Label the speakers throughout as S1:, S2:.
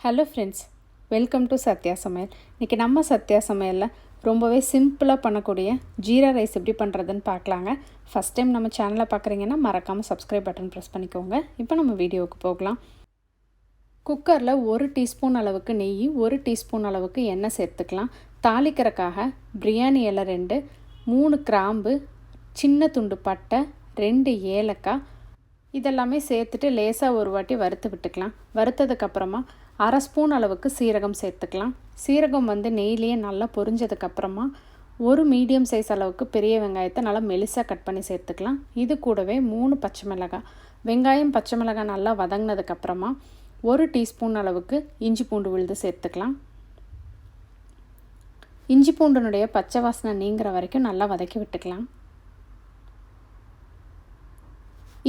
S1: Hello friends, welcome to Sathya சமையல். இன்றைக்கி நம்ம சத்யா சமையலில் ரொம்பவே சிம்பிளாக பண்ணக்கூடிய ஜீரா ரைஸ் எப்படி பண்ணுறதுன்னு பார்க்கலாங்க. ஃபஸ்ட் டைம் நம்ம சேனலை பார்க்குறீங்கன்னா மறக்காமல் சப்ஸ்கிரைப் பட்டன் ப்ரெஸ் பண்ணிக்கோங்க. இப்போ நம்ம வீடியோவுக்கு போகலாம். குக்கரில் 1 டீஸ்பூன் அளவுக்கு நெய், 1 டீஸ்பூன் அளவுக்கு எண்ணெய் சேர்த்துக்கலாம். தாளிக்கிறக்காக பிரியாணி இலை 2, 3 கிராம்பு, சின்ன துண்டு பட்டை, 2 ஏலக்காய் இதெல்லாமே சேர்த்துட்டு லேசாக ஒரு வாட்டி வறுத்து விட்டுக்கலாம். வறுத்ததுக்கப்புறமா 1/2 ஸ்பூன் அளவுக்கு சீரகம் சேர்த்துக்கலாம். சீரகம் நெய்லேயே நல்லா பொரிஞ்சதுக்கப்புறமா 1 மீடியம் சைஸ் அளவுக்கு பெரிய வெங்காயத்தை நல்லா மெலிசாக கட் பண்ணி சேர்த்துக்கலாம். இது கூடவே 3 பச்சை மிளகாய். வெங்காயம் பச்சை மிளகாய் நல்லா வதங்கினதுக்கப்புறமா 1 டீஸ்பூன் அளவுக்கு இஞ்சி பூண்டு விழுது சேர்த்துக்கலாம். இஞ்சி பூண்டுனுடைய பச்சை வாசனை நீங்கிற வரைக்கும் நல்லா வதக்கி விட்டுக்கலாம்.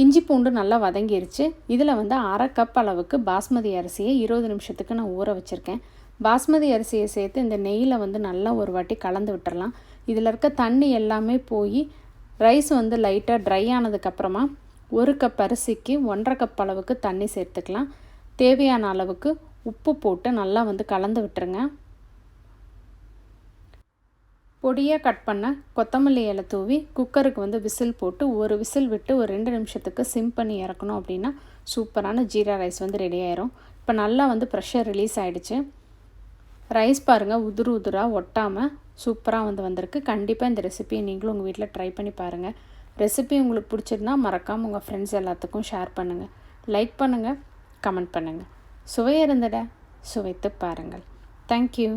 S1: இஞ்சி பூண்டு நல்லா வதங்கிருச்சு. இதில் 1/2 கப் அளவுக்கு பாஸ்மதி அரிசியை 20 நிமிஷத்துக்கு நான் ஊற வச்சுருக்கேன். பாஸ்மதி அரிசியை சேர்த்து இந்த நெய்யில் நல்லா ஒரு வாட்டி கலந்து விட்டுறலாம். இதில் இருக்க தண்ணி எல்லாமே போய் ரைஸ் லைட்டாக ட்ரை ஆனதுக்கப்புறமா 1 கப் அரிசிக்கு 1/2 கப் அளவுக்கு தண்ணி சேர்த்துக்கலாம். தேவையான அளவுக்கு உப்பு போட்டு நல்லா கலந்து விட்டுருங்க. பொடியாக கட் பண்ண கொத்தமல்லி இலை தூவி குக்கருக்கு விசில் போட்டு ஒரு விசில் விட்டு ஒரு 2 நிமிஷத்துக்கு சிம் பண்ணி இறக்கணும். அப்படின்னா சூப்பரான ஜீரா ரைஸ் ரெடி ஆயிரும். இப்போ நல்லா ப்ரெஷர் ரிலீஸ் ஆகிடுச்சு. ரைஸ் பாருங்கள், உதிரு உதிராக ஒட்டாமல் சூப்பராக வந்திருக்கு. கண்டிப்பாக இந்த ரெசிபியை நீங்களும் உங்கள் வீட்டில் ட்ரை பண்ணி பாருங்கள். ரெசிபி உங்களுக்கு பிடிச்சிருந்தா மறக்காமல் உங்கள் ஃப்ரெண்ட்ஸ் எல்லாத்துக்கும் ஷேர் பண்ணுங்கள், லைக் பண்ணுங்கள், கமெண்ட் பண்ணுங்கள். சுவையாக இருந்தட சுவைத்து பாருங்கள். தேங்க்யூ.